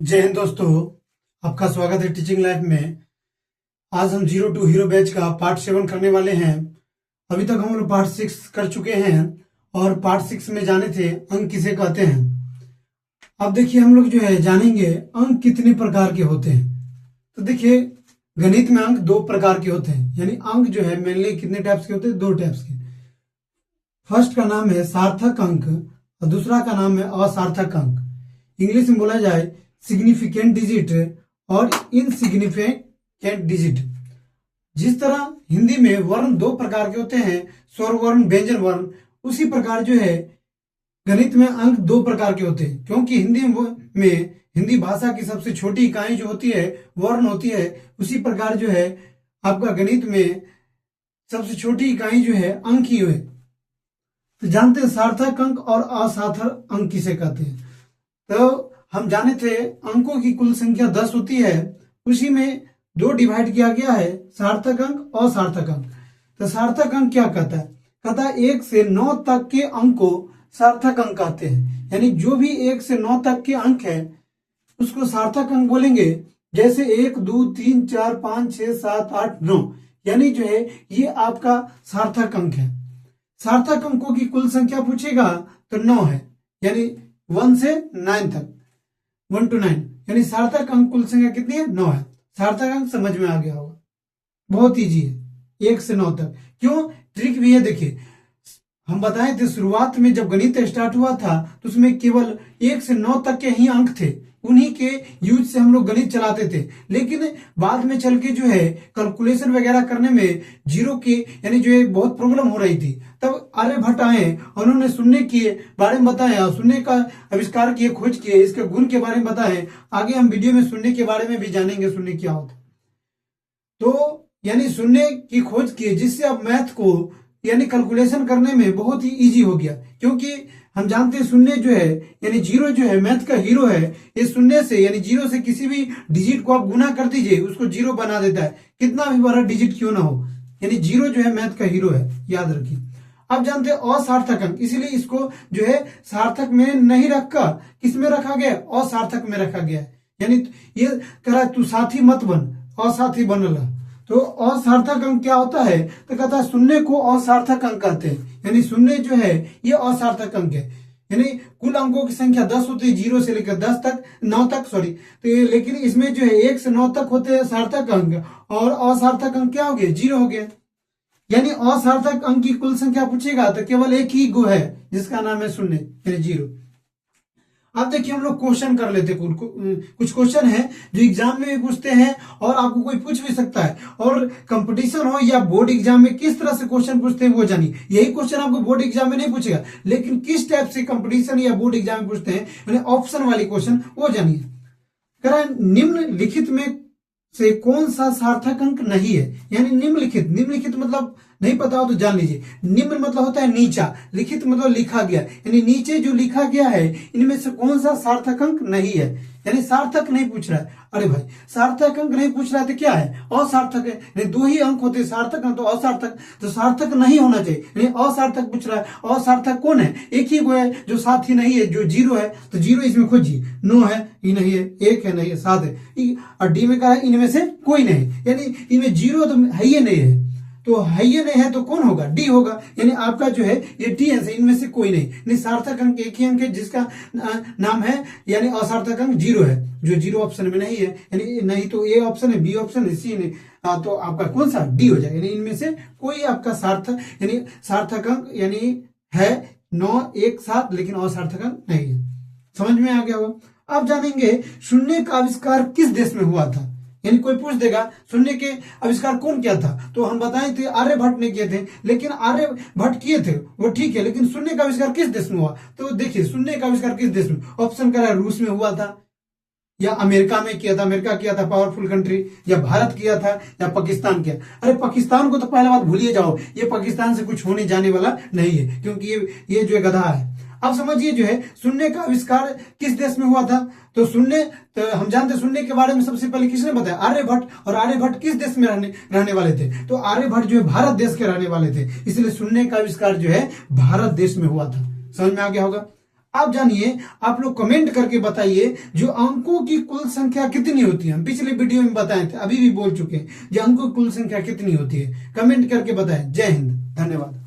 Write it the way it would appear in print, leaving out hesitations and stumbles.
जय हिंद दोस्तों, आपका स्वागत है टीचिंग लाइफ में। आज हम 0 to हीरो बैच का पार्ट 7 करने वाले हैं। अभी तक हम लोग पार्ट 6 कर चुके हैं और पार्ट 6 में जाने थे अंक किसे कहते हैं। अब देखिए हम लोग जो है जानेंगे अंक कितने प्रकार के होते हैं। तो देखिए गणित में अंक 2 प्रकार के होते हैं, यानी अंक जो है मेनली कितने टाइप्स के होते हैं, 2 टाइप्स के। फर्स्ट का नाम है सार्थक अंक और दूसरा का नाम है असार्थक अंक। इंग्लिश में बोला जाए सिग्निफिकेंट डिजिट और इनसिग्निफिकेंट डिजिट। जिस तरह हिंदी में वर्ण 2 प्रकार के होते हैं, स्वर वर्ण, व्यंजन वर्ण, उसी प्रकार जो है गणित में अंक 2 प्रकार के होते हैं। क्योंकि हिंदी भाषा की सबसे छोटी इकाई जो होती है वर्ण होती है, उसी प्रकार जो है आपका गणित में सबसे छोटी इकाई जो है अंक ही है। तो जानते हैं सार्थक अंक और असार्थक अंक किसे कहते हैं। तो हम जाने थे अंकों की कुल संख्या 10 होती है, उसी में 2 डिवाइड किया गया है, सार्थक अंक और असार्थक अंक। तो सार्थक अंक क्या कहता है? कहता है 1 से 9 तक के अंक को सार्थक अंक कहते हैं। यानी जो भी 1 से 9 तक के अंक है उसको सार्थक अंक बोलेंगे। जैसे 1, 2, 3, 4, 5, 6, 7, 8, 9, यानी जो है ये आपका सार्थक अंक है। सार्थक अंकों की कुल संख्या पूछेगा तो 9 है, यानी 1 से 9 तक, 1 to 9, यानी सार्थक अंक कुल संख्या कितनी है? 9 है। सार्थक अंक समझ में आ गया होगा, बहुत इजी है, 1 से 9 तक। क्यों? ट्रिक भी है। देखिए हम बताए थे शुरुआत में जब गणित स्टार्ट हुआ था तो उसमें केवल 1 से 9 तक के ही अंक थे, उन्हीं के यूज से हम लोग गणित चलाते थे। लेकिन बाद में चल के जो है कैलकुलेशन वगैरह करने में जीरो के यानी जो है बहुत प्रॉब्लम हो रही थी। तब आर्यभट्ट आए, उन्होंने शून्य के बारे में बताया, शून्य का आविष्कार किए, खोज किए, इसके गुण के बारे में बताए। आगे हम वीडियो में शून्य के बारे में भी जानेंगे, शून्य क्या होता है। तो यानी शून्य की खोज किए, जिससे अब मैथ को यानी कैलकुलेशन करने में बहुत ही इजी हो गया। क्योंकि हम जानते हैं शून्य जो है यानी जीरो जो है मैथ का हीरो है। ये शून्य से यानी जीरो से किसी भी डिजिट को आप गुना कर दीजिए, उसको जीरो बना देता है, कितना भी बड़ा डिजिट क्यों ना हो। यानी जीरो जो है मैथ का हीरो है, याद रखिए। अब जानते हैं असार्थक अंक, इसीलिए इसको जो है सार्थक में नहीं रखा, किस में रखा गया? असार्थक में रखा गया। यानी ये कह रहा है तू साथी मत बन, असाथी बनला। तो असार्थक अंक क्या होता है? तो कहता है शून्य को असार्थक अंक कहते हैं। यानी शून्य जो है ये असार्थक अंक है। यानी कुल अंकों की संख्या 10 होती है, 0 से लेकर 10 तक, 9 तक, सॉरी। तो लेकिन इसमें जो है 1 से 9 तक होते हैं सार्थक अंक और असार्थक अंक क्या हो गए? 0 हो गए। यानी असार्थक अंक की कुल संख्या पूछेगा तो केवल एक ही गो है, जिसका नाम है शून्य, यानी 0। अब देखिए हम लोग क्वेश्चन कर लेते हैं। कुछ क्वेश्चन है जो एग्जाम में भी पूछते हैं और आपको कोई पूछ भी सकता है। और कंपटीशन हो या बोर्ड एग्जाम में किस तरह से क्वेश्चन पूछते हैं वो जानिए। यही क्वेश्चन आपको बोर्ड एग्जाम में नहीं पूछेगा, लेकिन किस टाइप से कंपटीशन या बोर्ड एग्जाम में पूछते हैं, यानी ऑप्शन वाली क्वेश्चन, वो जानिए। कह रहा है निम्नलिखित में से कौन सा सार्थक अंक नहीं है। यानी निम्नलिखित मतलब नहीं पता हो तो जान लीजिए। निम्न मतलब होता है नीचा, लिखित मतलब लिखा गया, यानी नीचे जो लिखा गया है इनमें से कौन सा सार्थक अंक नहीं है। यानी सार्थक नहीं पूछ रहा है। अरे भाई सार्थक अंक नहीं पूछ रहा है तो क्या है? असार्थक है। यानी 2 ही अंक होते हैं, सार्थक तो असार्थक, तो सार्थक नहीं होना चाहिए, यानी असार्थक पूछ रहा है। असार्थक कौन है? एक ही को है जो साथ ही नहीं है, जो 0 है। तो 0 इसमें खोजिए, 9 है, ये नहीं है, 1 है, नहीं है, 7 है, और डी में कहा है इनमें से कोई नहीं, यानी इनमें 0 तो है ही नहीं है। तो है ये नहीं है तो कौन होगा? डी होगा। यानी आपका जो है ये टी है, इनमें से कोई नहीं। सार्थक अंक एक ही अंक है जिसका नाम है, यानी असार्थक अंक 0 है, जो 0 ऑप्शन में नहीं है। यानी नहीं तो ए ऑप्शन है, बी ऑप्शन है, सी नहीं, तो आपका कौन सा? डी हो जाएगा। यानी इनमें से कोई आपका सार्थक यानी सार्थक अंक यानी है 9, 1, 7, लेकिन असार्थक अंक नहीं है। समझ में आ गया होगा। अब जानेंगे शून्य का आविष्कार किस देश में हुआ था। यानी कोई पूछ देगा शून्य के आविष्कार कौन किया था, तो हम बताए थे आर्यभट्ट ने किए थे। लेकिन आर्यभट्ट किए थे वो ठीक है, लेकिन शून्य का आविष्कार किस देश में हुआ? तो देखिए शून्य का आविष्कार किस देश में? ऑप्शन कर रहा है रूस में हुआ था, या अमेरिका में किया था, अमेरिका किया था, पावरफुल कंट्री, या भारत किया था, या पाकिस्तान किया। अरे पाकिस्तान को तो पहले बात भूलिए जाओ, ये पाकिस्तान से कुछ होने जाने वाला नहीं है, क्योंकि ये जो है गधा है। अब समझिए जो है शून्य का आविष्कार किस देश में हुआ था। तो शून्य, तो हम जानते हैं शून्य के बारे में सबसे पहले किसने बताया? आर्यभट्ट। और आर्यभट्ट किस देश में रहने वाले थे? तो आर्यभट्ट जो है भारत देश के रहने वाले थे, इसलिए शून्य का आविष्कार जो है भारत देश में हुआ था। समझ में आ गया होगा। आप जानिए, आप लोग कमेंट करके बताइए जो अंकों की कुल संख्या कितनी होती है। हम पिछले वीडियो में बताए थे, अभी भी बोल चुके हैं, जो अंकों की कुल संख्या कितनी होती है। कमेंट करके बताएं। जय हिंद, धन्यवाद।